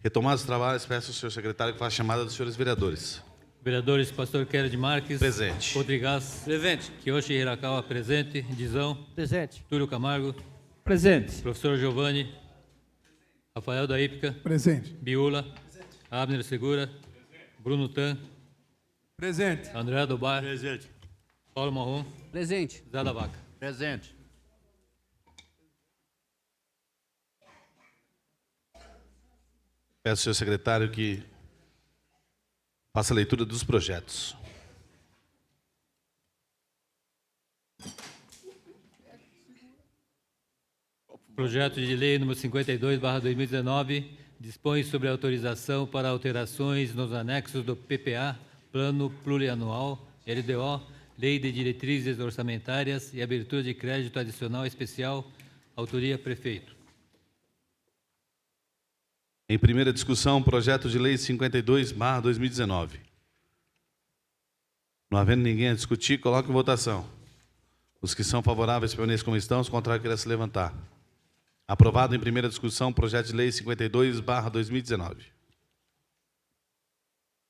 Retomados os trabalhos, peço ao senhor secretário que faça a chamada dos senhores vereadores. Vereadores Pastor Kennedy Marques. Presente. Rodrigues. Presente. Kiyoshi Hirakawa, presente. Dizão. Presente. Túlio Camargo. Presente. Professor Giovanni. Rafael da Ípica. Presente. Biula. Abner Segura. Bruno Tan. Presente. André Dobar. Presente. Paulo Marrom. Presente. Zé da Vaca. Presente. Peço ao senhor secretário que faça a leitura dos projetos. Projeto de Lei número 52/2019 dispõe sobre autorização para alterações nos anexos do PPA, Plano Plurianual, LDO, Lei de Diretrizes Orçamentárias e abertura de crédito adicional especial, autoria prefeito. Em primeira discussão, projeto de lei 52/2019. Não havendo ninguém a discutir, coloque em votação. Os que são favoráveis permaneçam como estão, os contrários querem se levantar. Aprovado em primeira discussão, projeto de lei 52/2019.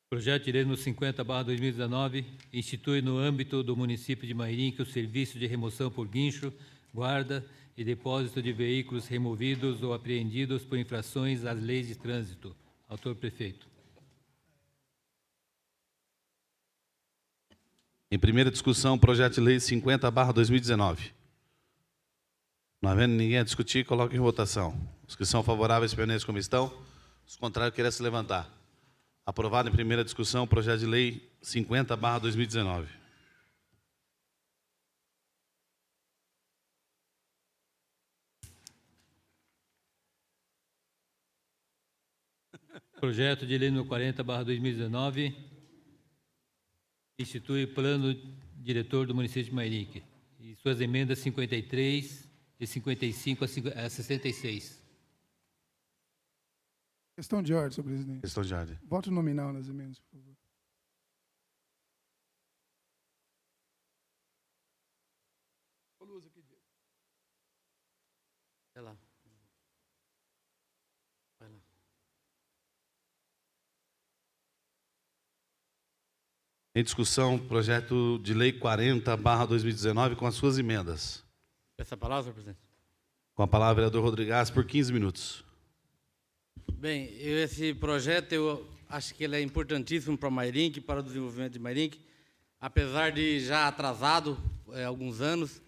Projeto de Lei número 50/2019 institui no âmbito do município de Mairinque o serviço de remoção por guincho, guarda e depósito de veículos removidos ou apreendidos por infrações às leis de trânsito. Autor prefeito. Em primeira discussão, projeto de lei 50/2019. Não havendo ninguém a discutir, coloque em votação. Os que são favoráveis permaneçam como estão, os contrários querem se levantar. Aprovado em primeira discussão, projeto de lei 50/2019. Projeto de Lei número 40/2019 institui plano diretor do município de Mairinque e suas emendas 53 de 55 a 66. Questão de ordem, senhor presidente. Questão de ordem. Voto nominal nas emendas, por favor. Vai lá. Vai lá. Em discussão, projeto de lei 40/2019 com as suas emendas. Essa palavra, senhor presidente. Com a palavra, vereador Rodrigues, por 15 minutos. Bem, esse projeto, eu acho que ele é importantíssimo para Mairinque, para o desenvolvimento de Mairinque, apesar de já atrasado alguns anos.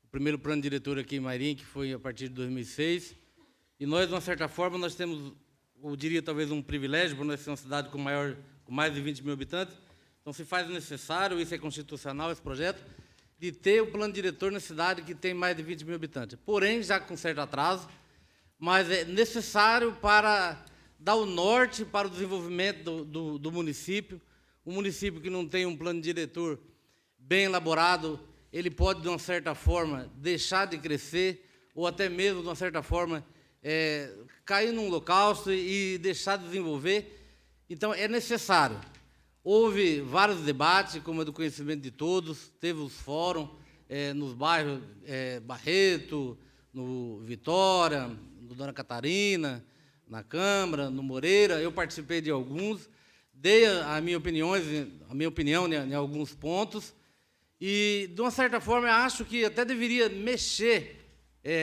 O primeiro plano diretor aqui em Mairinque foi a partir de 2006, e nós, de uma certa forma, nós temos, eu diria, talvez um privilégio, por nós ser uma cidade com mais de 20 mil habitantes, então se faz necessário, isso é constitucional, esse projeto, de ter o plano diretor na cidade que tem mais de 20 mil habitantes. Porém, já com certo atraso, mas é necessário para dar o norte para o desenvolvimento do município. Um município que não tem um plano diretor bem elaborado, ele pode, de uma certa forma, deixar de crescer, ou até mesmo, de uma certa forma, cair num holocausto e deixar de desenvolver. Então, é necessário. Houve vários debates, como é do conhecimento de todos, teve os fóruns nos bairros Barreto, no Vitória, no Dona Catarina, na Câmara, no Moreira. Eu participei de alguns, dei a minha opinião em alguns pontos, e, de uma certa forma, eu acho que até deveria mexer,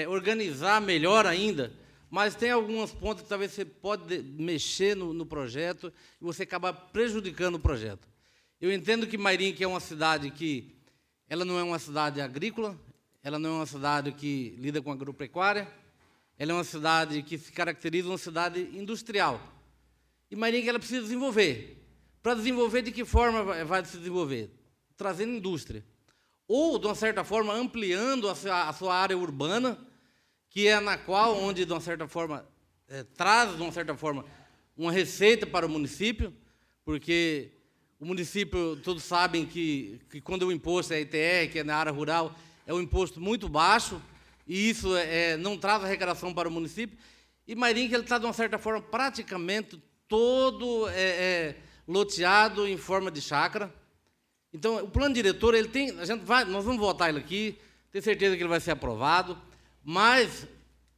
organizar melhor ainda, mas tem alguns pontos que talvez você pode mexer no projeto e você acaba prejudicando o projeto. Eu entendo que Mairinque é uma cidade que ela não é uma cidade agrícola, ela não é uma cidade que lida com agropecuária, ela é uma cidade que se caracteriza uma cidade industrial. E Mairinque ela precisa desenvolver. Para desenvolver, de que forma vai se desenvolver? Trazendo indústria. Ou, de uma certa forma, ampliando a sua área urbana, que é na qual, onde, de uma certa forma, traz, de uma certa forma, uma receita para o município, porque o município, todos sabem que quando o imposto é ITR, que é na área rural, é um imposto muito baixo, e isso não traz arrecadação para o município. E Mairinque está, de uma certa forma, praticamente todo loteado em forma de chácara. Então, o plano diretor, ele tem, nós vamos votar ele aqui, tenho certeza que ele vai ser aprovado, mas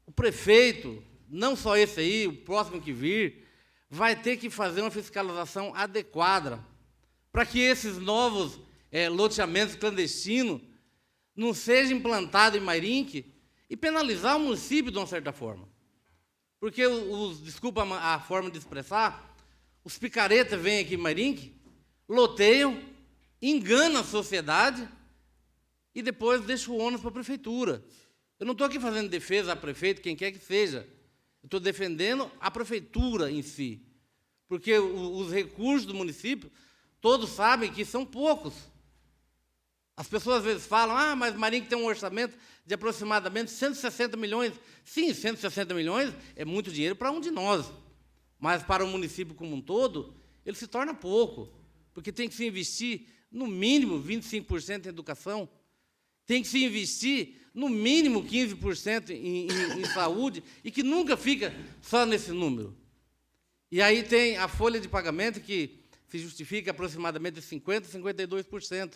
o prefeito, não só esse aí, o próximo que vir, vai ter que fazer uma fiscalização adequada para que esses novos loteamentos clandestinos não sejam implantados em Mairinque e penalizar o município de uma certa forma. Porque, desculpa a forma de expressar, os picaretas vêm aqui em Mairinque, loteiam, enganam a sociedade e depois deixam o ônus para a prefeitura. Eu não estou aqui fazendo defesa a prefeito, quem quer que seja. Eu estou defendendo a prefeitura em si. Porque os recursos do município, todos sabem que são poucos. As pessoas às vezes falam, mas Mairinque tem um orçamento de aproximadamente 160 milhões. Sim, 160 milhões é muito dinheiro para um de nós. Mas para o município como um todo, ele se torna pouco. Porque tem que se investir, no mínimo, 25% em educação. Tem que se investir, no mínimo, 15% em saúde, e que nunca fica só nesse número. E aí tem a folha de pagamento, que se justifica aproximadamente 50%, 52%.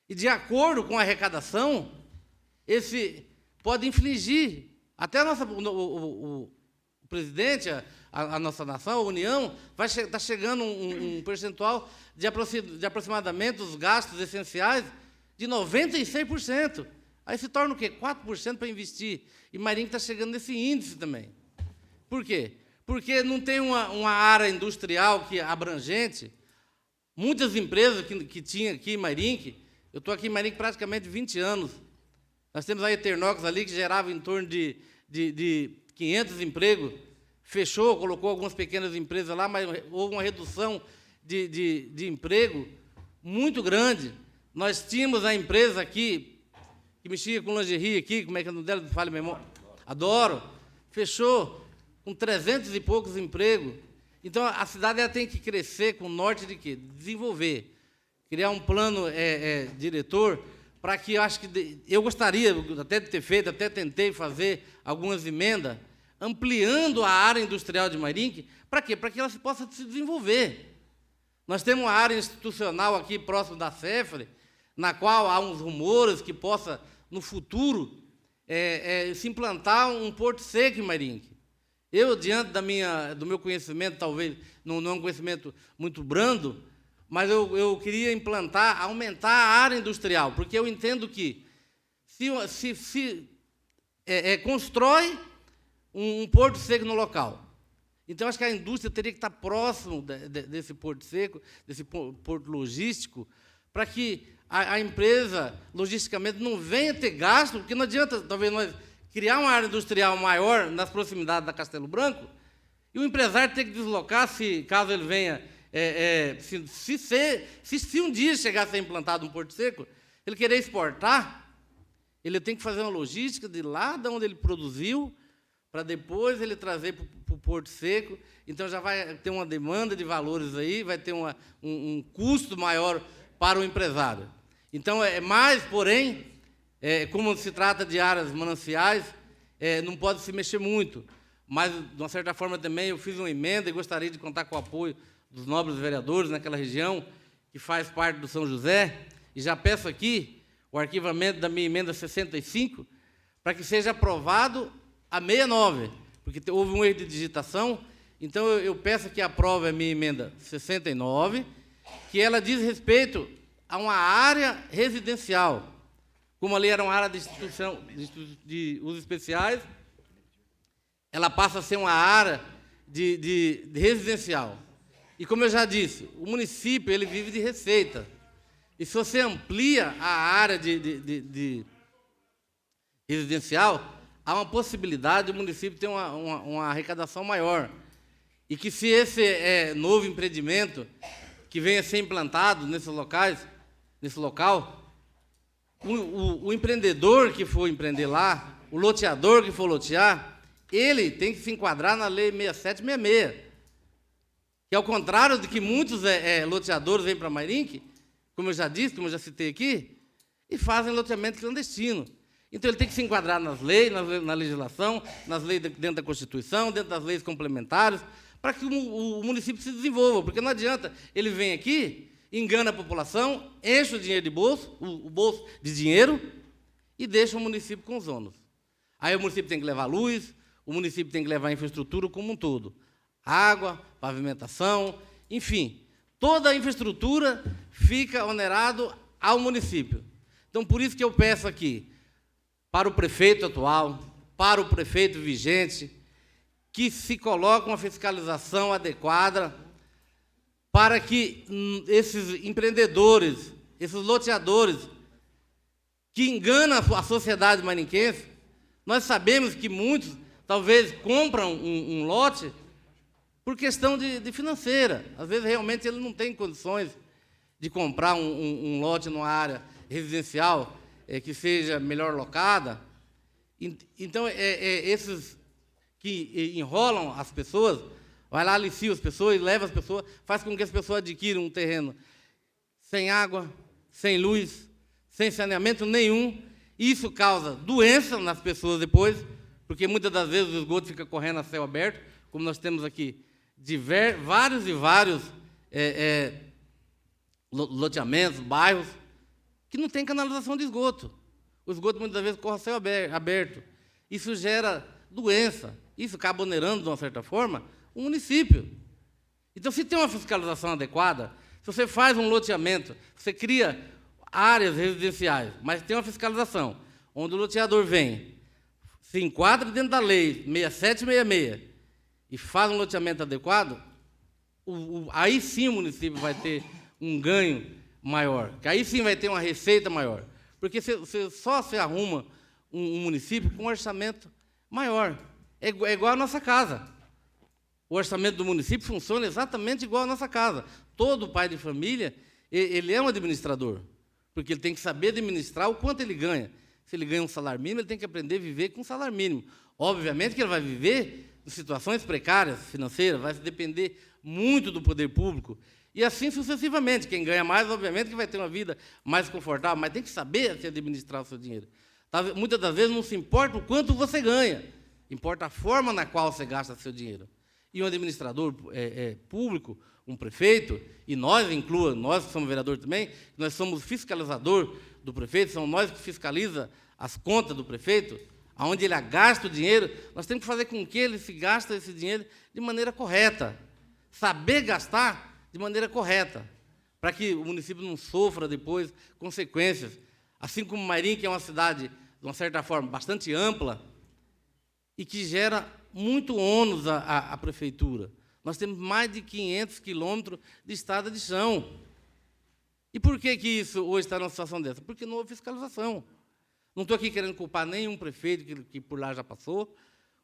E, de acordo com a arrecadação, esse pode infligir, até o presidente, a nossa nação, a União, vai estar chegando um percentual de aproximadamente os gastos essenciais de 96%. Aí se torna o quê? 4% para investir. E Mairinque está chegando nesse índice também. Por quê? Porque não tem uma área industrial que abrangente. Muitas empresas que tinha aqui em Mairinque, eu estou aqui em Mairinque praticamente 20 anos. Nós temos a Eternox ali, que gerava em torno de 500 empregos. Fechou, colocou algumas pequenas empresas lá, mas houve uma redução de emprego muito grande. Nós tínhamos a empresa aqui, que mexia com lingerie aqui, como é que é o nome dela? Fale memória. Adoro. Fechou com 300 e poucos empregos. Então, a cidade ela tem que crescer com o norte de quê? Desenvolver. Criar um plano diretor para que, eu gostaria até de ter feito, até tentei fazer algumas emendas, ampliando a área industrial de Mairinque. Para quê? Para que ela possa se desenvolver. Nós temos uma área institucional aqui próximo da Cefre, na qual há uns rumores que possa, no futuro, se implantar um porto seco em Mairinque. Eu, diante do meu conhecimento, talvez não é um conhecimento muito brando, mas eu queria aumentar a área industrial, porque eu entendo que se constrói um porto seco no local. Então, acho que a indústria teria que estar próximo desse porto seco, desse porto logístico, para que a empresa, logisticamente, não venha ter gasto, porque não adianta, talvez, nós criar uma área industrial maior nas proximidades da Castelo Branco, e o empresário ter que deslocar, caso ele venha, se um dia chegar a ser implantado um porto seco, ele querer exportar, ele tem que fazer uma logística de lá de onde ele produziu, para depois ele trazer para o porto seco. Então, já vai ter uma demanda de valores aí, vai ter um custo maior para o empresário. Então, porém, como se trata de áreas mananciais, não pode se mexer muito. Mas, de uma certa forma, também eu fiz uma emenda e gostaria de contar com o apoio dos nobres vereadores naquela região, que faz parte do São José, e já peço aqui o arquivamento da minha emenda 65, para que seja aprovado a 69, porque houve um erro de digitação. Então, eu peço que aprove a minha emenda 69, que ela diz respeito a uma área residencial. Como ali era uma área de usos especiais, ela passa a ser uma área de residencial. E, como eu já disse, o município ele vive de receita. E se você amplia a área de residencial, há uma possibilidade do município ter uma arrecadação maior. E que, se esse novo empreendimento que venha a ser implantado nesse local, o empreendedor que for empreender lá, o loteador que for lotear, ele tem que se enquadrar na Lei 6766, que, ao contrário de que muitos loteadores vêm para Mairinque, como eu já disse, como eu já citei aqui, e fazem loteamento clandestino. Então, ele tem que se enquadrar nas leis, na legislação, nas leis dentro da Constituição, dentro das leis complementares, para que o município se desenvolva. Porque não adianta, ele vem aqui, engana a população, enche o dinheiro de bolso, o bolso de dinheiro, e deixa o município com os ônus. Aí o município tem que levar luz, o município tem que levar infraestrutura como um todo. Água, pavimentação, enfim, toda a infraestrutura fica onerado ao município. Então, por isso que eu peço aqui, para o prefeito atual, para o prefeito vigente, que se coloque uma fiscalização adequada para que esses empreendedores, esses loteadores, que enganam a sociedade marinquense, nós sabemos que muitos, talvez, compram um lote por questão de financeira. Às vezes, realmente, ele não tem condições de comprar um lote numa área residencial que seja melhor locada. Então, esses que enrolam as pessoas, vai lá, alicia as pessoas, leva as pessoas, faz com que as pessoas adquiram um terreno sem água, sem luz, sem saneamento nenhum. Isso causa doença nas pessoas depois, porque muitas das vezes o esgoto fica correndo a céu aberto, como nós temos aqui vários e vários loteamentos, bairros, que não tem canalização de esgoto. O esgoto muitas vezes corre a céu aberto. Isso gera doença. Isso acaba onerando, de uma certa forma, o município. Então, se tem uma fiscalização adequada, se você faz um loteamento, você cria áreas residenciais, mas tem uma fiscalização, onde o loteador vem, se enquadra dentro da lei 6766 e faz um loteamento adequado, aí sim o município vai ter um ganho maior, que aí sim vai ter uma receita maior. Porque só se arruma um município com um orçamento maior. É igual à nossa casa. O orçamento do município funciona exatamente igual à nossa casa. Todo pai de família, ele é um administrador, porque ele tem que saber administrar o quanto ele ganha. Se ele ganha um salário mínimo, ele tem que aprender a viver com um salário mínimo. Obviamente que ele vai viver em situações precárias, financeiras, vai depender muito do poder público, e assim sucessivamente. Quem ganha mais, obviamente, que vai ter uma vida mais confortável, mas tem que saber se administrar o seu dinheiro. Muitas das vezes não se importa o quanto você ganha, importa a forma na qual você gasta seu dinheiro. E um administrador público, um prefeito, e nós, nós que somos vereadores também, nós somos fiscalizador do prefeito, somos nós que fiscaliza as contas do prefeito, aonde ele gasta o dinheiro, nós temos que fazer com que ele se gaste esse dinheiro de maneira correta. Saber gastar de maneira correta, para que o município não sofra depois consequências. Assim como Mairim, que é uma cidade, de uma certa forma, bastante ampla, e que gera muito ônus à prefeitura. Nós temos mais de 500 quilômetros de estrada de chão. E por que isso hoje está numa situação dessa? Porque não houve fiscalização. Não estou aqui querendo culpar nenhum prefeito que por lá já passou,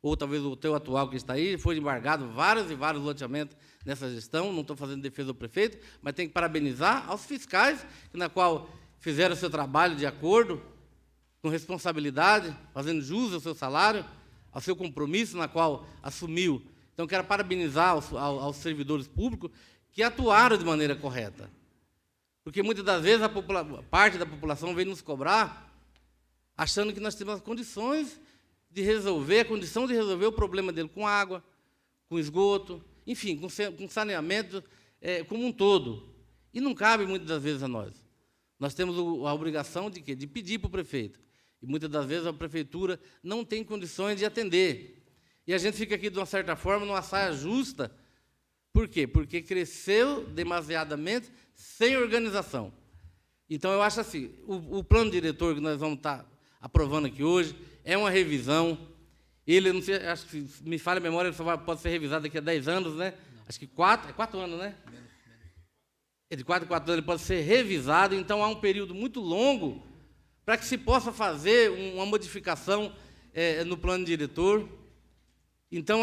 ou talvez o teu atual que está aí, foi embargado vários e vários loteamentos nessa gestão, não estou fazendo defesa do prefeito, mas tenho que parabenizar aos fiscais, na qual fizeram o seu trabalho de acordo, com responsabilidade, fazendo jus ao seu salário, ao seu compromisso, na qual assumiu. Então, quero parabenizar aos servidores públicos que atuaram de maneira correta. Porque, muitas das vezes, parte da população vem nos cobrar, achando que nós temos as condições de resolver, o problema dele com água, com esgoto, enfim, com saneamento como um todo. E não cabe, muitas das vezes, a nós. Nós temos a obrigação de quê? De pedir para o prefeito. E, muitas das vezes, a prefeitura não tem condições de atender. E a gente fica aqui, de uma certa forma, numa saia justa. Por quê? Porque cresceu demasiadamente sem organização. Então, eu acho assim, o plano diretor que nós vamos estar aprovando aqui hoje é uma revisão. Ele, não sei, acho que, me falha a memória, ele só pode ser revisado daqui a 10 anos, né? Acho que 4 anos, né? De 4 em 4 anos ele pode ser revisado, então há um período muito longo para que se possa fazer uma modificação no plano diretor. Então,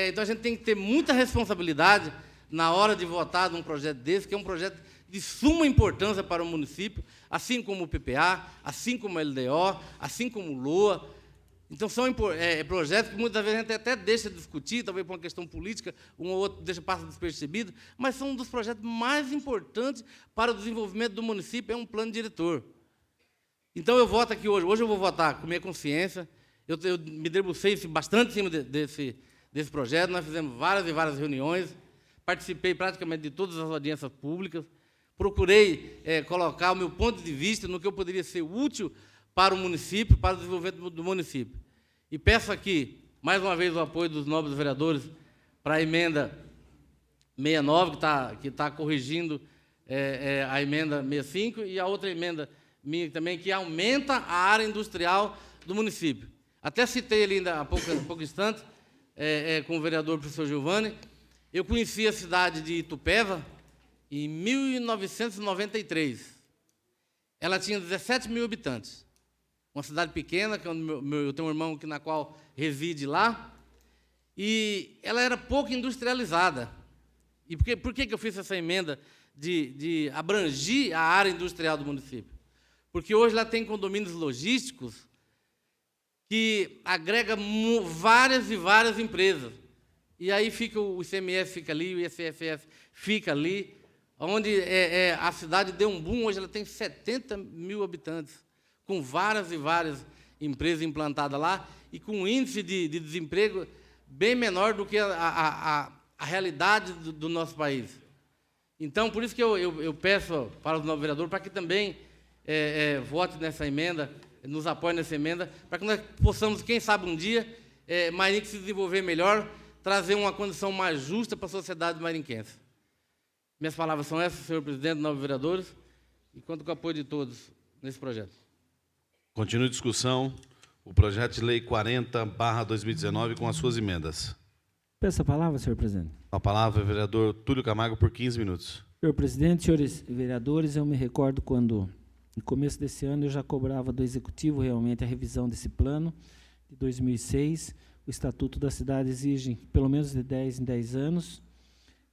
então, a gente tem que ter muita responsabilidade na hora de votar num projeto desse, que é um projeto de suma importância para o município, assim como o PPA, assim como o LDO, assim como o LOA. Então, são projetos que muitas vezes a gente até deixa de discutir, talvez por uma questão política, um ou outro passa despercebido, mas são um dos projetos mais importantes para o desenvolvimento do município, é um plano diretor. Então, eu voto aqui hoje. Hoje eu vou votar com minha consciência. Eu me debrucei bastante em cima desse projeto. Nós fizemos várias e várias reuniões, participei praticamente de todas as audiências públicas, procurei colocar o meu ponto de vista no que eu poderia ser útil para o município, para o desenvolvimento do município. E peço aqui, mais uma vez, o apoio dos nobres vereadores para a emenda 69, que tá corrigindo a emenda 65, e a outra emenda minha também, que aumenta a área industrial do município. Até citei ali ainda há pouco instante, com o vereador professor Giovanni. Eu conheci a cidade de Itupeva em 1993. Ela tinha 17 mil habitantes. Uma cidade pequena, que eu tenho um irmão na qual reside lá, e ela era pouco industrializada. E por que eu fiz essa emenda de abrangir a área industrial do município? Porque hoje lá tem condomínios logísticos que agrega várias e várias empresas. E aí fica o ICMS fica ali, o ICFF fica ali, onde a cidade deu um boom. Hoje ela tem 70 mil habitantes, com várias e várias empresas implantadas lá, e com um índice de desemprego bem menor do que a realidade do nosso país. Então, por isso que eu peço para os novos vereadores para que também vote nessa emenda, nos apoie nessa emenda, para que nós possamos, quem sabe um dia, Mairink se desenvolver melhor, trazer uma condição mais justa para a sociedade marinquense. Minhas palavras são essas, senhor presidente, novos vereadores, e conto com o apoio de todos nesse projeto. Continua a discussão. O projeto de lei 40/2019 com as suas emendas. Peço a palavra, senhor presidente. A palavra é o vereador Túlio Camargo por 15 minutos. Senhor presidente, senhores vereadores, eu me recordo quando, no começo desse ano, eu já cobrava do Executivo realmente a revisão desse plano de 2006. O Estatuto da Cidade exige pelo menos de 10 em 10 anos.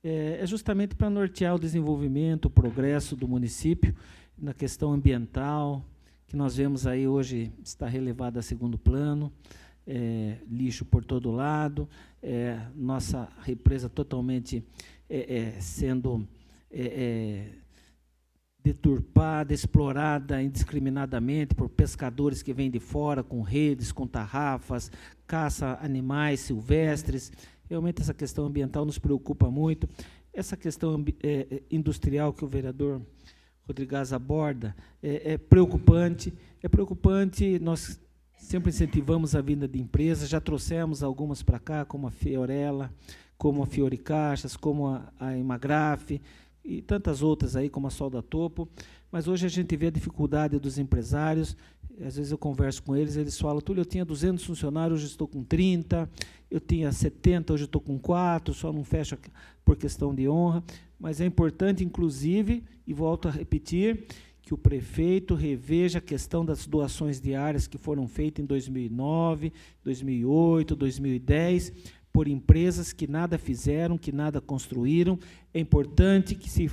É justamente para nortear o desenvolvimento, o progresso do município na questão ambiental, que nós vemos aí hoje está relevado a segundo plano, lixo por todo lado, nossa represa totalmente sendo deturpada, explorada indiscriminadamente por pescadores que vêm de fora com redes, com tarrafas, caça animais silvestres. Realmente essa questão ambiental nos preocupa muito. Essa questão industrial que o vereador Rodrigues aborda é preocupante. É preocupante, nós sempre incentivamos a vinda de empresas, já trouxemos algumas para cá, como a Fiorella, como a Fioricaixas, como a Imagraf, e tantas outras aí, como a Solda Topo, mas hoje a gente vê a dificuldade dos empresários. Às vezes eu converso com eles, eles falam: Túlio, eu tinha 200 funcionários, hoje estou com 30, eu tinha 70, hoje estou com 4, só não fecho por questão de honra. Mas é importante, inclusive, e volto a repetir, que o prefeito reveja a questão das doações diárias que foram feitas em 2009, 2008, 2010, por empresas que nada fizeram, que nada construíram. É importante que se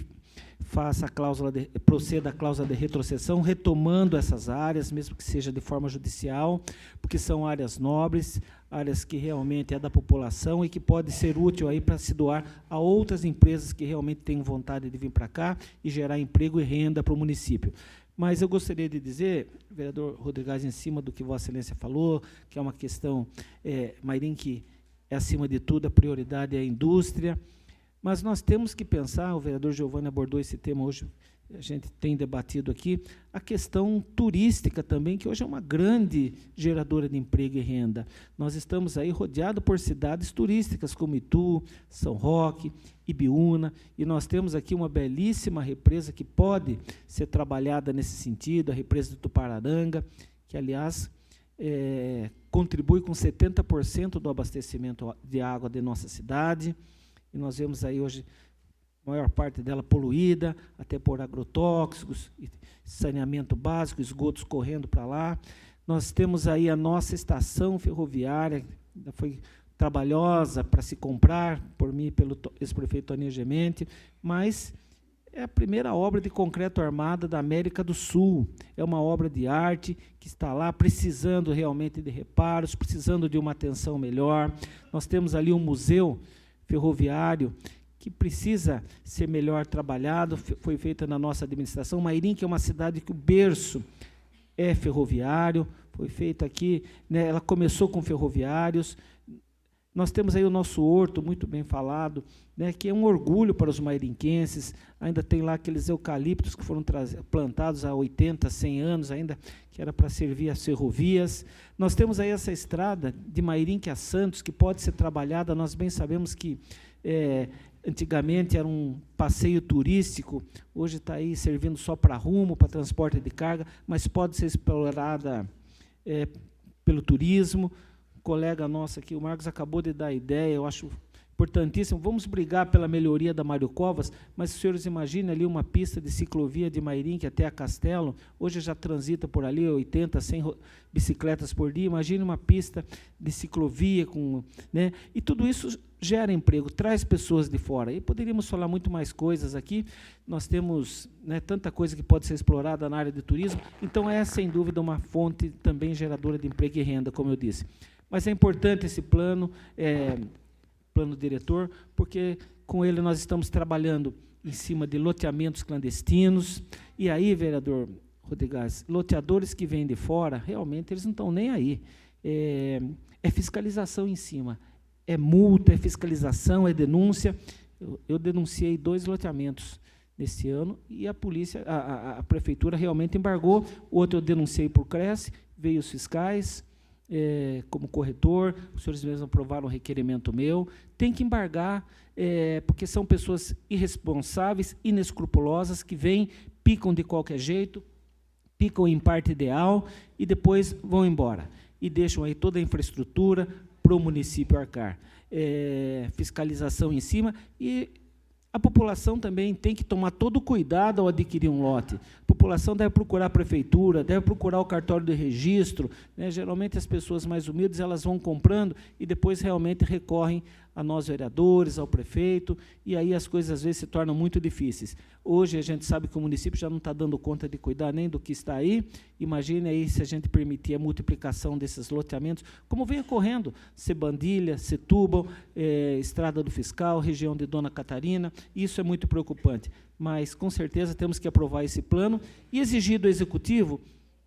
faça a cláusula proceda a cláusula de retrocessão, retomando essas áreas, mesmo que seja de forma judicial, porque são áreas nobres, áreas que realmente é da população e que pode ser útil aí para se doar a outras empresas que realmente têm vontade de vir para cá e gerar emprego e renda para o município. Mas eu gostaria de dizer, vereador Rodrigues, em cima do que Vossa Excelência falou, que é uma questão, Mairink, acima de tudo, a prioridade é a indústria. Mas nós temos que pensar, o vereador Giovanni abordou esse tema hoje, a gente tem debatido aqui, a questão turística também, que hoje é uma grande geradora de emprego e renda. Nós estamos aí rodeados por cidades turísticas, como Itu, São Roque, Ibiúna, e nós temos aqui uma belíssima represa que pode ser trabalhada nesse sentido, a represa do Tupararanga, que, aliás, contribui com 70% do abastecimento de água de nossa cidade. E nós vemos aí hoje a maior parte dela poluída, até por agrotóxicos, saneamento básico, esgotos correndo para lá. Nós temos aí a nossa estação ferroviária, foi trabalhosa para se comprar, por mim e pelo ex-prefeito Toninho Gemente, mas é a primeira obra de concreto armada da América do Sul. É uma obra de arte que está lá precisando realmente de reparos, precisando de uma atenção melhor. Nós temos ali um museu ferroviário que precisa ser melhor trabalhado, foi feita na nossa administração. Mairink é uma cidade que o berço é ferroviário, foi feita aqui, né, ela começou com ferroviários. Nós temos aí o nosso horto, muito bem falado, né, que é um orgulho para os mairinquenses. Ainda tem lá aqueles eucaliptos que foram plantados há 80, 100 anos, ainda que era para servir as ferrovias. Nós temos aí essa estrada de Mairink a Santos, que pode ser trabalhada. Nós bem sabemos que Antigamente era um passeio turístico, hoje está aí servindo só para rumo, para transporte de carga, mas pode ser explorada pelo turismo. O colega nosso aqui, o Marcos, acabou de dar a ideia, eu acho importantíssimo. Vamos brigar pela melhoria da Mário Covas, mas os senhores imaginem ali uma pista de ciclovia de Mairinque até a Castelo, hoje já transita por ali 80, 100 bicicletas por dia, imagine uma pista de ciclovia, né? E tudo isso gera emprego, traz pessoas de fora. E poderíamos falar muito mais coisas aqui, nós temos, né, tanta coisa que pode ser explorada na área de turismo, então é, sem dúvida, uma fonte também geradora de emprego e renda, como eu disse. Mas é importante esse plano diretor, porque com ele nós estamos trabalhando em cima de loteamentos clandestinos, e aí, vereador Rodrigues, loteadores que vêm de fora, realmente eles não estão nem aí. É fiscalização em cima, é multa, é fiscalização, é denúncia. Eu denunciei 2 loteamentos nesse ano, e a polícia, a prefeitura realmente embargou. O outro eu denunciei por Cresce, veio os fiscais, como corretor, os senhores mesmos aprovaram um requerimento meu, tem que embargar, porque são pessoas irresponsáveis, inescrupulosas, que vêm, picam de qualquer jeito, picam em parte ideal, e depois vão embora, e deixam aí toda a infraestrutura para o município arcar. Fiscalização em cima, e a população também tem que tomar todo o cuidado ao adquirir um lote. A população deve procurar a prefeitura, deve procurar o cartório de registro, né? Geralmente as pessoas mais humildes, elas vão comprando e depois realmente recorrem a nós vereadores, ao prefeito, e aí as coisas às vezes se tornam muito difíceis. Hoje a gente sabe que o município já não está dando conta de cuidar nem do que está aí. Imagine aí se a gente permitir a multiplicação desses loteamentos, como vem ocorrendo, Sebandilha, Setúbal, Estrada do Fiscal, região de Dona Catarina. Isso é muito preocupante, mas com certeza temos que aprovar esse plano e exigir do Executivo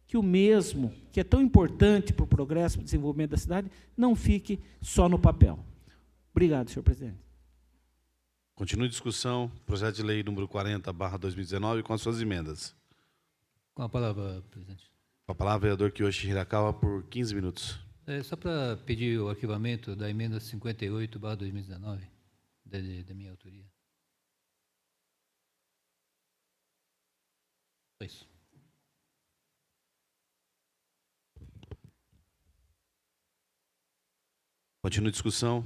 que o mesmo, que é tão importante para o progresso, para o desenvolvimento da cidade, não fique só no papel. Obrigado, senhor presidente. Continue a discussão, projeto de lei número 40/2019, com as suas emendas. Com a palavra, presidente. Com a palavra, vereador Kiyoshi Hirakawa, por 15 minutos. Só para pedir o arquivamento da emenda 58/2019, da minha autoria. Só isso. Continue a discussão,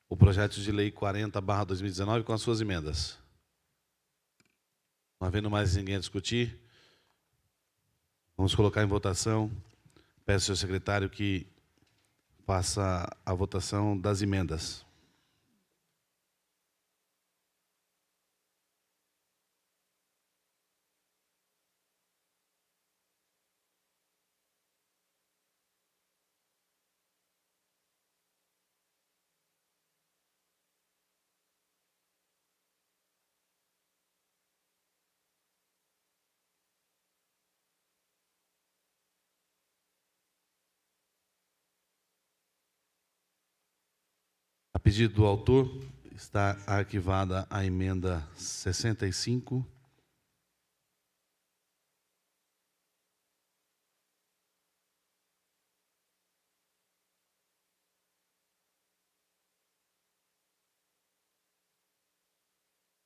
o projeto de lei 40/2019, com as suas emendas. Não havendo mais ninguém a discutir, vamos colocar em votação. Peço ao senhor secretário que faça a votação das emendas. A pedido do autor, está arquivada a emenda 65.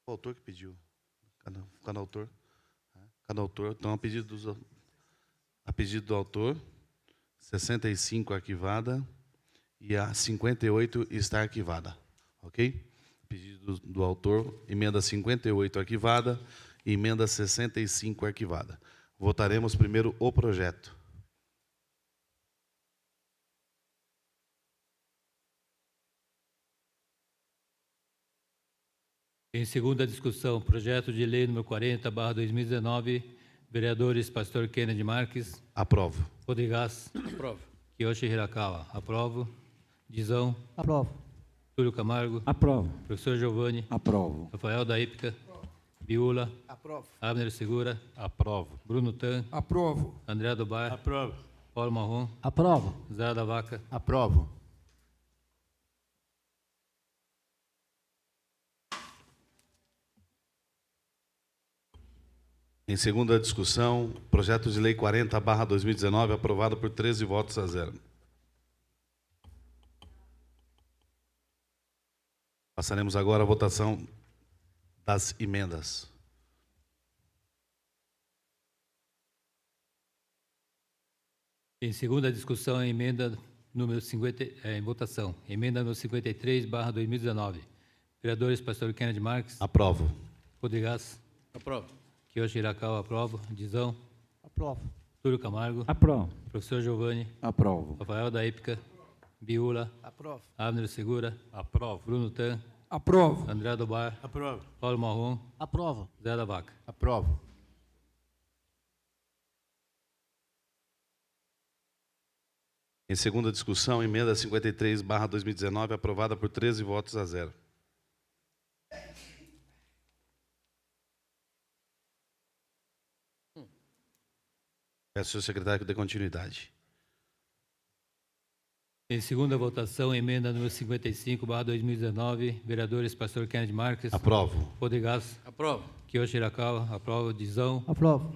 O autor que pediu. Cada autor. Então, a pedido do autor, 65 arquivada, e a 58 está arquivada, ok? Pedido do autor, emenda 58 arquivada, e emenda 65 arquivada. Votaremos primeiro o projeto. Em segunda discussão, projeto de lei número 40/2019, vereadores Pastor Kennedy Marques. Aprovo. Rodrigues. Aprovo. Kiyoshi Hirakawa. Aprovo. Dizão. Aprovo. Túlio Camargo. Aprovo. Professor Giovanni. Aprovo. Rafael da Ípica. Biula. Aprovo. Abner Segura. Aprovo. Bruno Tan. Aprovo. André do Bar. Aprovo. Paulo Marrom. Aprovo. Zé da Vaca. Aprovo. Em segunda discussão, projeto de lei 40/2019, aprovado por 13 votos a 0. Passaremos agora à votação das emendas. Em segunda discussão, a emenda número 50, em votação. Emenda número 53/2019. Vereadores Pastor Kennedy Marques. Aprovo. Rodrigues. Aprovo. Kiyoshi Hirakawa, aprovo. Dizão. Aprovo. Túlio Camargo. Aprovo. Professor Giovanni. Aprovo. Rafael da Ípica. Biula. Aprovo. Abner Segura. Aprovo. Bruno Tan. Aprovo. André Dobar. Aprovo. Paulo Marrom. Aprovo. Zé da Vaca. Aprovo. Em segunda discussão, emenda 53/2019, aprovada por 13 votos a 0. Peço ao secretário que dê continuidade. Em segunda votação, emenda número 55/2019. Vereadores Pastor Kennedy Marques. Aprovo. Rodrigues. Aprovo. Kiyoshi Hirakawa, aprovo. Dizão. Aprovo.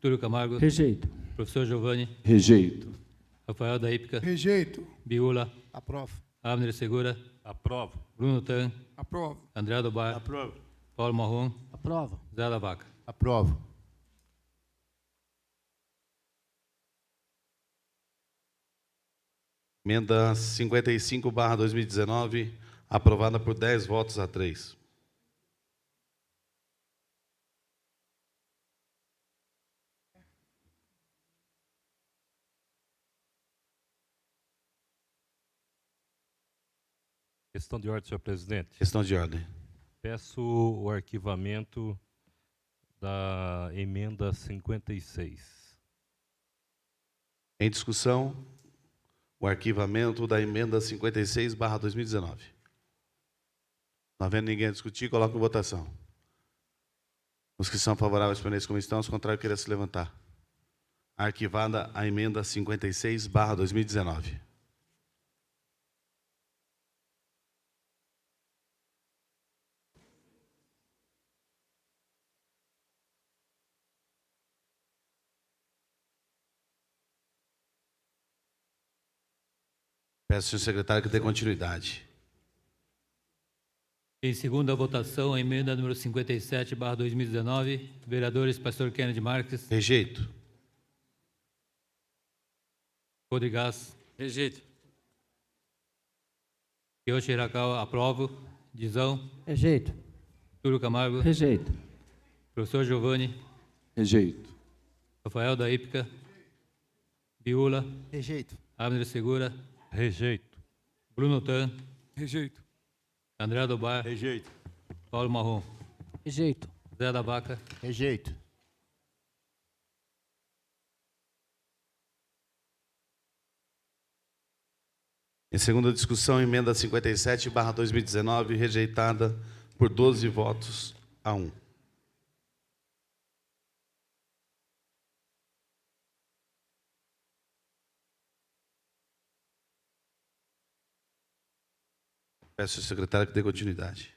Túlio Camargo. Rejeito. Professor Giovanni. Rejeito. Rafael da Ípica. Rejeito. Biula. Aprovo. Abner Segura. Aprovo. Bruno Tan. Aprovo. André Dobar. Aprovo. Paulo Marrom. Aprovo. Zé da Vaca. Aprovo. Emenda 55/2019, aprovada por 10 votos a 3. Questão de ordem, senhor presidente. Questão de ordem. Peço o arquivamento da emenda 56. Em discussão, o arquivamento da emenda 56/2019. Não havendo ninguém a discutir, coloco em votação. Os que são favoráveis permaneçam como estão, os contrários queiram se levantar. Arquivada a emenda 56/2019. Peço ao secretário que dê continuidade. Em segunda votação, a emenda número 57/2019. Vereadores Pastor Kennedy Marques. Rejeito. Rodrigues. Rejeito. Kiyoshi Hirakawa, aprovo. Dizão. Rejeito. Túlio Camargo. Rejeito. Professor Giovanni. Rejeito. Rafael da Ípica. Biula. Rejeito. Abner Segura. Rejeito. Bruno Tan. Rejeito. André Dobar. Rejeito. Paulo Marrom. Rejeito. Zé da Vaca. Rejeito. Em segunda discussão, emenda 57/2019, rejeitada por 12 votos a 1. Peço ao secretário que dê continuidade.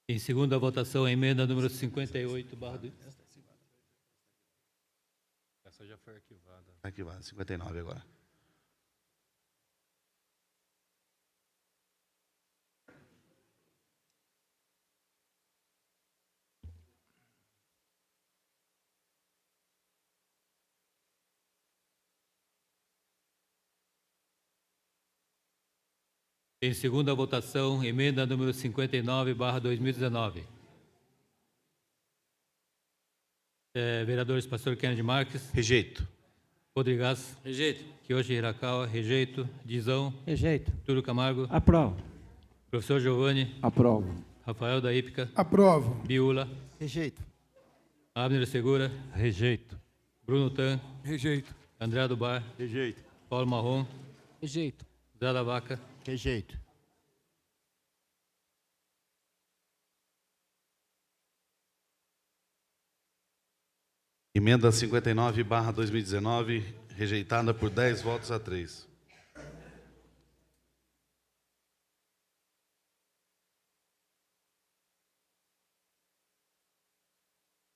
Em segunda votação, a emenda número 58. Essa já foi arquivada. Arquivado, 59 agora. Em segunda votação, emenda número 59/2019. Vereadores Pastor Kennedy Marques. Rejeito. Rodrigues. Rejeito. Kiyoshi Hirakawa, rejeito. Dizão. Rejeito. Túlio Camargo. Aprovo. Professor Giovanni. Aprovo. Rafael da Ípica. Aprovo. Biula. Rejeito. Abner Segura. Rejeito. Bruno Tan. Rejeito. André Dobar. Rejeito. Paulo Marrom. Rejeito. Zé da Vaca. Rejeito. Emenda 59/2019, rejeitada por 10 votos a 3.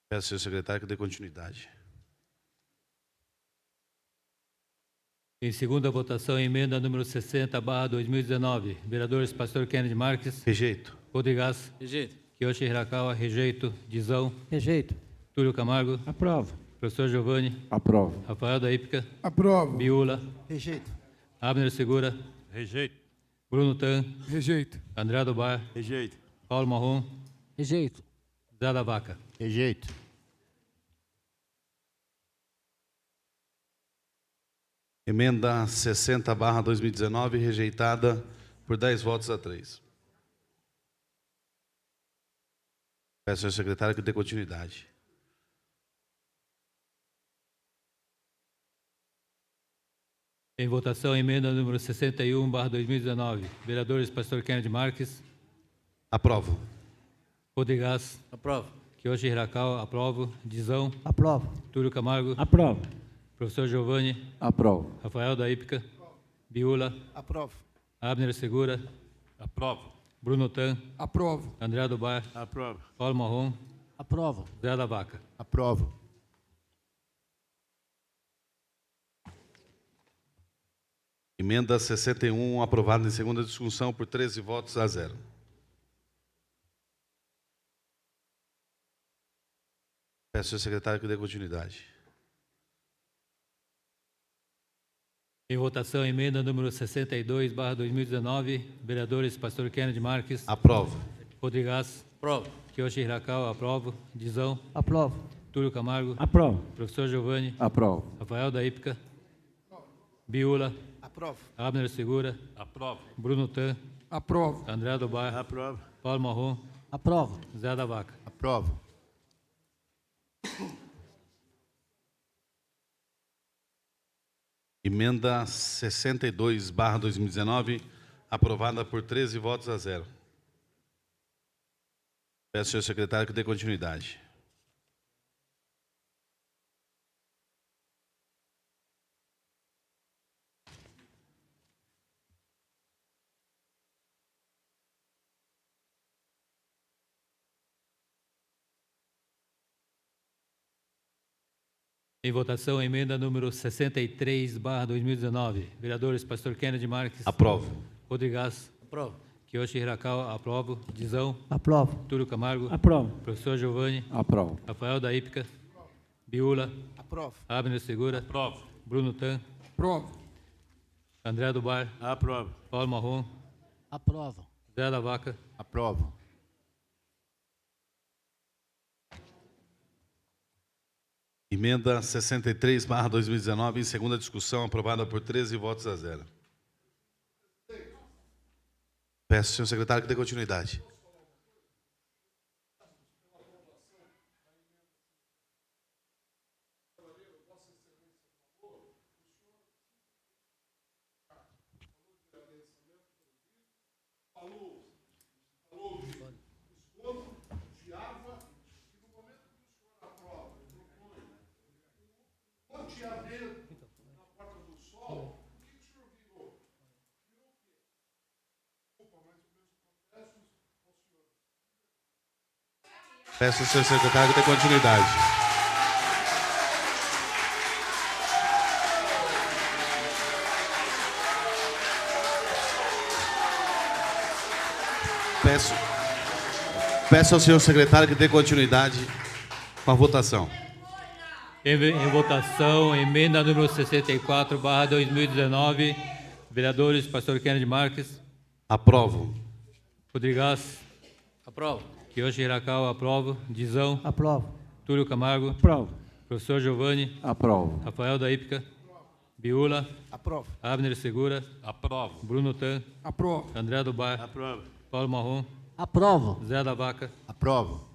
Peço ao secretário que dê continuidade. Em segunda votação, emenda número 60/2019. Vereadores Pastor Kennedy Marques, Rejeito. Rodrigues, Rejeito. Kiyoshi Hirakawa, rejeito. Dizão, Rejeito. Túlio Camargo, Aprovo. professor Giovanni, Aprovo. Rafael da Ípica, Aprovo. Biula, Rejeito. Abner Segura, Rejeito. Bruno Tan, Rejeito. André do Bar, Rejeito. Paulo Marrom, Rejeito. Zé da Vaca. Rejeito. Emenda 60/2019, rejeitada por 10 votos a 3. Peço ao secretário que dê continuidade. Em votação, emenda número 61/2019. Vereadores Pastor Kennedy Marques, Aprovo. Rodrigues, Aprovo. Kiyoshi Hirakawa, aprovo. Dizão, Aprovo. Túlio Camargo, Aprovo. professor Giovanni, Aprovo. Rafael da Ípica, Biula, Aprovo. Abner Segura, Aprovo. Bruno Tan, Aprovo. André do Bar, Aprovo. Paulo Marrom, Aprovo. Zé da Vaca. Aprovo. Emenda 61, aprovada em segunda discussão por 13 votos a 0. Peço ao secretário que dê continuidade. Em votação, emenda número 62/2019. Vereadores Pastor Kennedy Marques, Aprovo. Rodrigues, Aprovo. Kiyoshi Hirakawa, aprovo. Dizão, Aprovo. Túlio Camargo, Aprovo. professor Giovanni, Aprovo. Rafael da Ípica, Biula, Aprovo. Abner Segura, Aprovo. Bruno Tan, Aprovo. André do Bar, Aprovo. Paulo Marrom, Aprovo. Zé da Vaca. Aprovo. Emenda 62/2019, aprovada por 13 votos a 0. Peço ao secretário que dê continuidade. Em votação, emenda número 63/2019. Vereadores Pastor Kennedy Marques, Aprovo. Rodrigues, Aprovo. Kiyoshi Hirakawa, aprovo. Dizão, Aprovo. Túlio Camargo, Aprovo. professor Giovanni, Aprovo. Rafael da Ípica, Biula, Aprovo. Abner Segura, Aprovo. Bruno Tan, Aprovo. André do Bar, Aprovo. Paulo Marrom, Aprovo. Zé da Vaca. Aprovo. Emenda 63/2019, em segunda discussão, aprovada por 13 votos a 0. Peço ao senhor secretário que dê continuidade. Peço ao senhor secretário que dê continuidade. Peço ao senhor secretário que dê continuidade com a votação. Em votação, emenda número 64/2019. Vereadores Pastor Kennedy Marques, Aprovo. Rodrigues, Aprovo. Kiyoshi Hirakawa, aprovo. Dizão, Aprovo. Túlio Camargo, Aprovo. professor Giovanni, Aprovo. Rafael da Ípica, Biula, Aprovo. Abner Segura, Aprovo. Bruno Tan, Aprovo. André do Bar, Aprovo. Paulo Marrom, Aprovo. Zé da Vaca. Aprovo.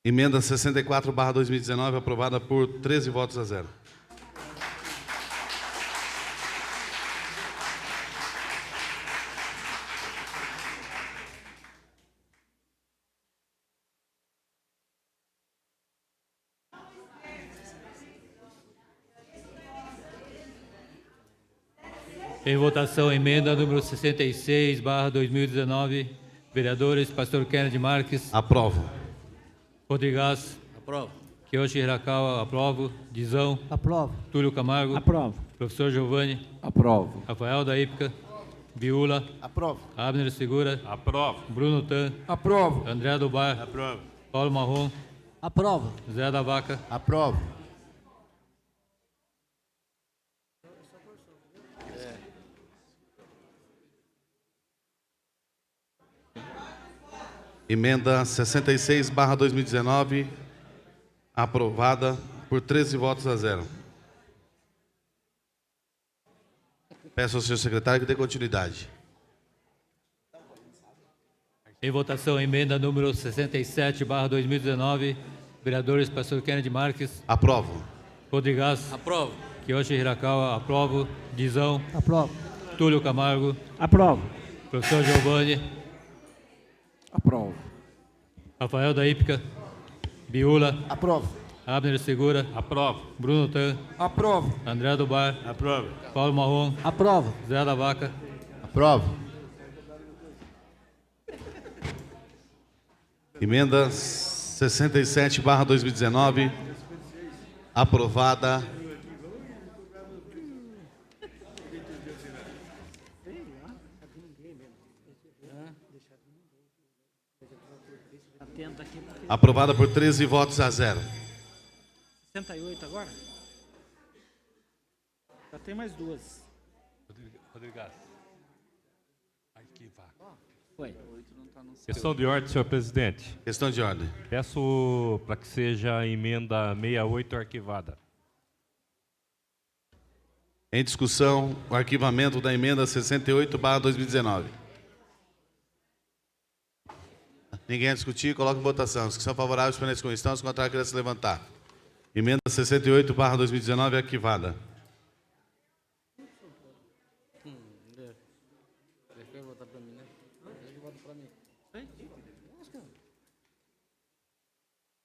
Emenda 64/2019, aprovada por 13 votos a 0. Em votação, emenda número 66/2019. Vereadores Pastor Kennedy Marques, Aprovo. Rodrigues, Aprovo. Kiyoshi Hirakawa, aprovo. Dizão, Aprovo. Túlio Camargo, Aprovo. professor Giovanni, Aprovo. Rafael da Ípica, Biula, Aprovo. Abner Segura, Aprovo. Bruno Tan, Aprovo. André do Bar, Aprovo. Paulo Marrom, Aprovo. Zé da Vaca, Aprovo. Emenda 66/2019, aprovada por 13 votos a 0. Peço ao senhor secretário que dê continuidade. Em votação, a emenda número 67/2019, vereadores Pastor Kennedy Marques, Aprovo. Rodrigues, Aprovo. Kiyoshi Hirakawa, aprovo. Dizão, Aprovo. Túlio Camargo, Aprovo. professor Giovanni, Aprovo. Rafael da Ípica, Biula, Aprovo. Abner Segura, Aprovo. Bruno Tan, Aprovo. André do Bar, Aprovo. Paulo Marrom, Aprovo. Zé da Vaca, Aprovo. Emenda 67/2019, aprovada. Aprovada por 13 votos a 0. 68 agora? Já tem mais duas. Rodrigues. Arquivar. Foi. Questão de ordem, senhor presidente. Questão de ordem. Peço para que seja a emenda 68 arquivada. Em discussão, o arquivamento da emenda 68/2019. Ninguém a discutir, coloca em votação. Os que são favoráveis permaneçam como estão, os contrários querem se levantar. Emenda 68/2019 arquivada.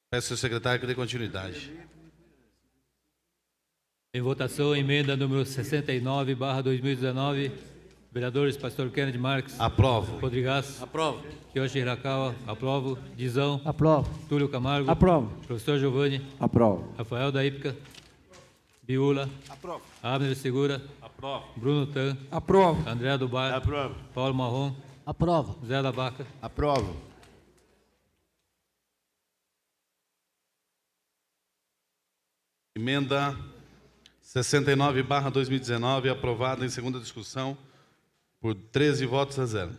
Peço ao secretário que dê continuidade. Em votação, a emenda número 69/2019, vereadores Pastor Kennedy Marques, Aprovo. Rodrigues, Aprovo. Kiyoshi Hirakawa, aprovo. Dizão, Aprovo. Túlio Camargo, Aprovo. professor Giovanni, Aprovo. Rafael da Ípica, Biula, Aprovo. Abner Segura, Aprovo. Bruno Tan, Aprovo. André do Bar, Aprovo. Paulo Marrom, Aprovo. Zé da Vaca, Aprovo. Emenda 69/2019, aprovada em segunda discussão por 13 votos a 0.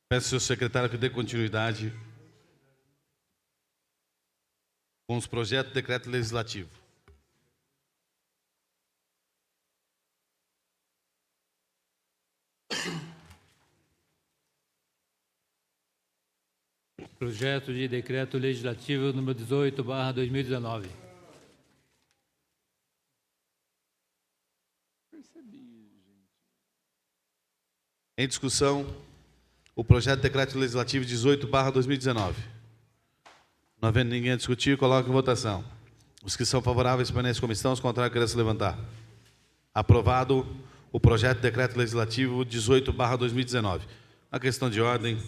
Peço ao senhor secretário que dê continuidade com os projetos de decreto legislativo. projeto de decreto legislativo número 18/2019. Em discussão, o projeto de decreto legislativo 18/2019. Não havendo ninguém a discutir, coloque em votação. Os que são favoráveis permaneçam como estão, os contrários querem se levantar. Aprovado o projeto de decreto legislativo 18/2019. A questão de ordem.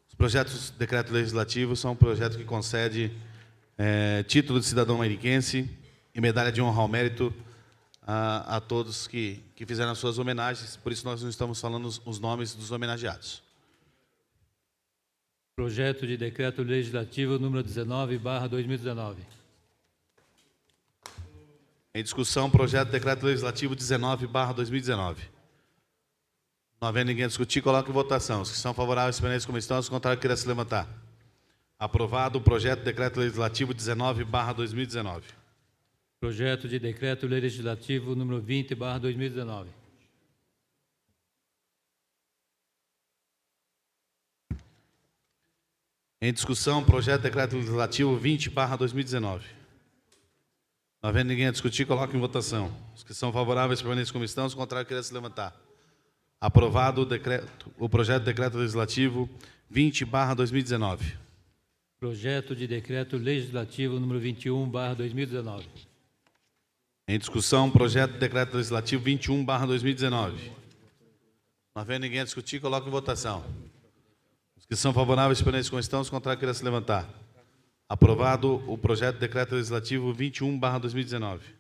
Os projetos de decreto legislativo são projetos que concedem título de cidadão mariquense e medalha de honra ao mérito a todos que fizeram as suas homenagens, por isso nós não estamos falando os nomes dos homenageados. Projeto de decreto legislativo número 19/2019. Em discussão, projeto de decreto legislativo 19/2019. Não havendo ninguém a discutir, coloque em votação. Os que são favoráveis permaneçam como estão, os contrários querem se levantar. Aprovado o projeto de decreto legislativo 19/2019. Projeto de decreto legislativo número 20/2019. Em discussão, projeto de decreto legislativo 20/2019. Não havendo ninguém a discutir, coloque em votação. Os que são favoráveis permaneçam como estão, os contrários querem se levantar. Aprovado o projeto de decreto legislativo 20/2019. Projeto de decreto legislativo número 21/2019. Em discussão, projeto de decreto legislativo 21/2019. Não havendo ninguém a discutir, coloco em votação. Os que são favoráveis permaneçam como estão, os contrários queiram se levantar. Aprovado o projeto de decreto legislativo 21/2019.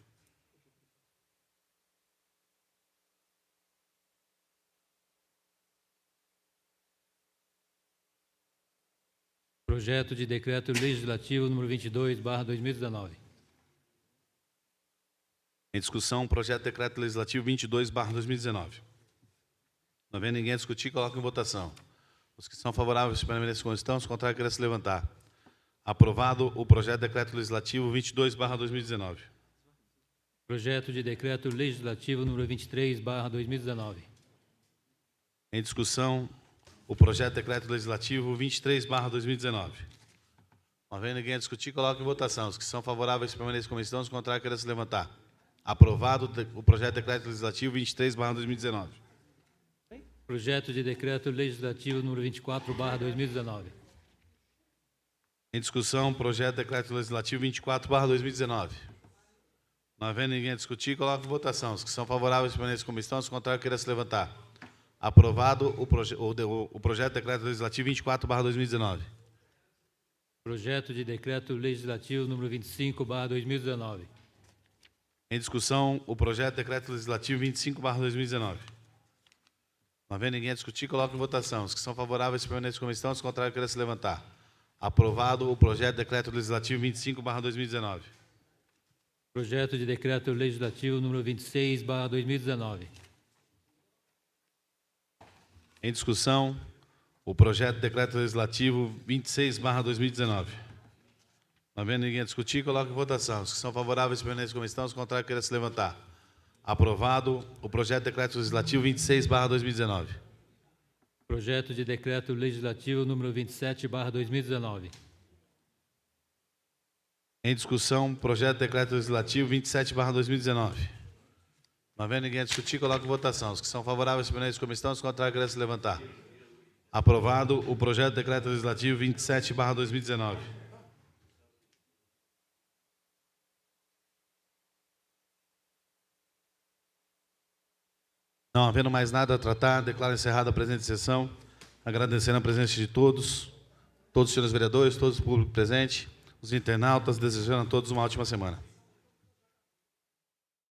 Projeto de decreto legislativo número 22/2019. Em discussão, projeto de decreto legislativo 22/2019. Não havendo ninguém a discutir, coloco em votação. Os que são favoráveis permaneçam como estão, os contrários queiram se levantar. Aprovado o projeto de decreto legislativo 22/2019. Projeto de decreto legislativo número 23/2019. Em discussão, o projeto de decreto legislativo 23/2019. Não havendo ninguém a discutir, coloco em votação. Os que são favoráveis permaneçam como estão, os contrários queiram se levantar. Aprovado o projeto de decreto legislativo 23/2019. Projeto de decreto legislativo número 24/2019. Em discussão, projeto de decreto legislativo 24/2019. Não havendo ninguém a discutir, coloco em votação. Os que são favoráveis permaneçam como estão, os contrários queiram se levantar. Aprovado o projeto de decreto legislativo 24/2019. Projeto de decreto legislativo número 25/2019. Em discussão, o projeto de decreto legislativo 25/2019. Não havendo ninguém a discutir, coloco em votação. Os que são favoráveis permaneçam como estão, os contrários queiram se levantar. Aprovado o projeto de decreto legislativo 25/2019. Projeto de decreto legislativo número 26/2019. Em discussão, o projeto de decreto legislativo 26/2019. Não havendo ninguém a discutir, coloco em votação. Os que são favoráveis permaneçam como estão, os contrários queiram se levantar. Aprovado o projeto de decreto legislativo 26/2019. Projeto de decreto legislativo número 27/2019. Em discussão, projeto de decreto legislativo 27/2019. Não havendo ninguém a discutir, coloco em votação. Os que são favoráveis permaneçam como estão, os contrários queiram se levantar. Aprovado o projeto de decreto legislativo 27/2019. Não havendo mais nada a tratar, declaro encerrada a presente sessão, agradecendo a presença de todos os senhores vereadores, todos os públicos presentes, os internautas, desejando a todos uma ótima semana.